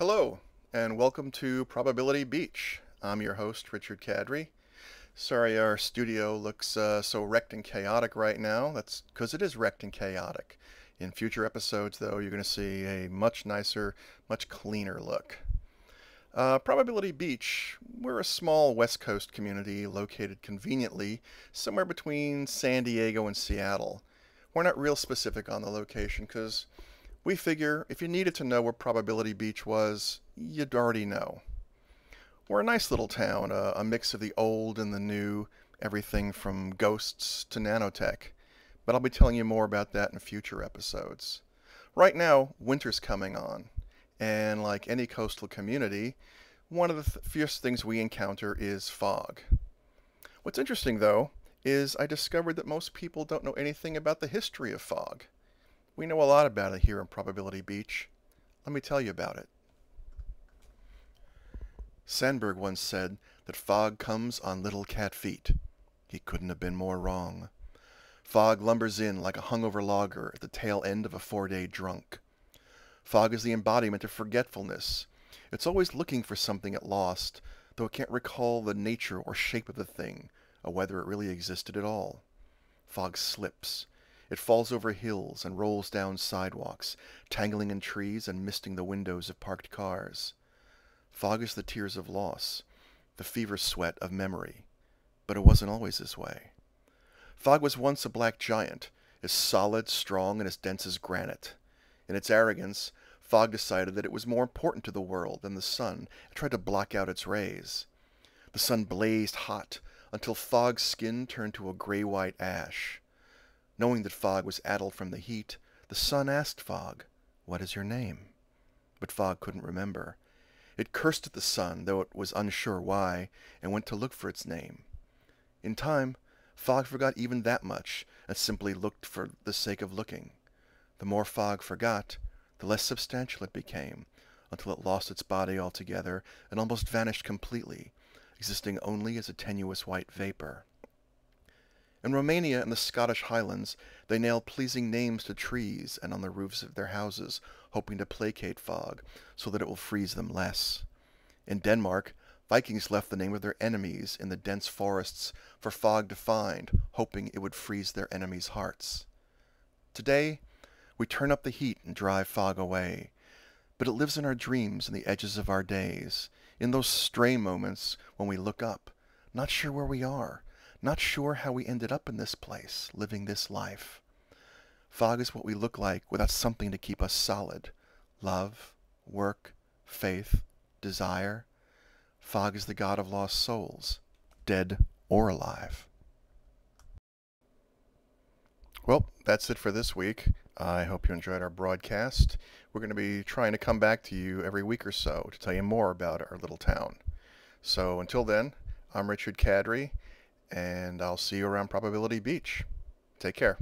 Hello, and welcome to Probability Beach. I'm your host, Richard Kadrey. Sorry our studio looks so wrecked and chaotic right now. That's because it is wrecked and chaotic. In future episodes, though, you're going to see a much nicer, much cleaner look. Probability Beach, we're a small West Coast community located conveniently somewhere between San Diego and Seattle. We're not real specific on the location because we figure if you needed to know where Probability Beach was, you'd already know. We're a nice little town, a mix of the old and the new, everything from ghosts to nanotech. But I'll be telling you more about that in future episodes. Right now, winter's coming on, and like any coastal community, one of the fierce things we encounter is fog. What's interesting, though, is I discovered that most people don't know anything about the history of fog. We know a lot about it here in Probability Beach. Let me tell you about it. Sandberg once said that fog comes on little cat feet. He couldn't have been more wrong. Fog lumbers in like a hungover logger at the tail end of a 4-day drunk. Fog is the embodiment of forgetfulness. It's always looking for something it lost, though it can't recall the nature or shape of the thing, or whether it really existed at all. Fog slips. It falls over hills and rolls down sidewalks, tangling in trees and misting the windows of parked cars. Fog is the tears of loss, the fever sweat of memory. But it wasn't always this way. Fog was once a black giant, as solid, strong, and as dense as granite. In its arrogance, fog decided that it was more important to the world than the sun and tried to block out its rays. The sun blazed hot until fog's skin turned to a gray-white ash. Knowing that fog was addled from the heat, the sun asked fog, "What is your name?" But fog couldn't remember. It cursed at the sun, though it was unsure why, and went to look for its name. In time, fog forgot even that much, and simply looked for the sake of looking. The more fog forgot, the less substantial it became, until it lost its body altogether and almost vanished completely, existing only as a tenuous white vapor. In Romania and the Scottish Highlands, they nail pleasing names to trees and on the roofs of their houses, hoping to placate fog, so that it will freeze them less. In Denmark, Vikings left the name of their enemies in the dense forests for fog to find, hoping it would freeze their enemies' hearts. Today, we turn up the heat and drive fog away, but it lives in our dreams and the edges of our days, in those stray moments when we look up, not sure where we are, not sure how we ended up in this place, living this life. Fog is what we look like without something to keep us solid. Love, work, faith, desire. Fog is the god of lost souls, dead or alive. Well, that's it for this week. I hope you enjoyed our broadcast. We're going to be trying to come back to you every week or so to tell you more about our little town. So until then, I'm Richard Kadrey, and I'll see you around Probability Beach. Take care.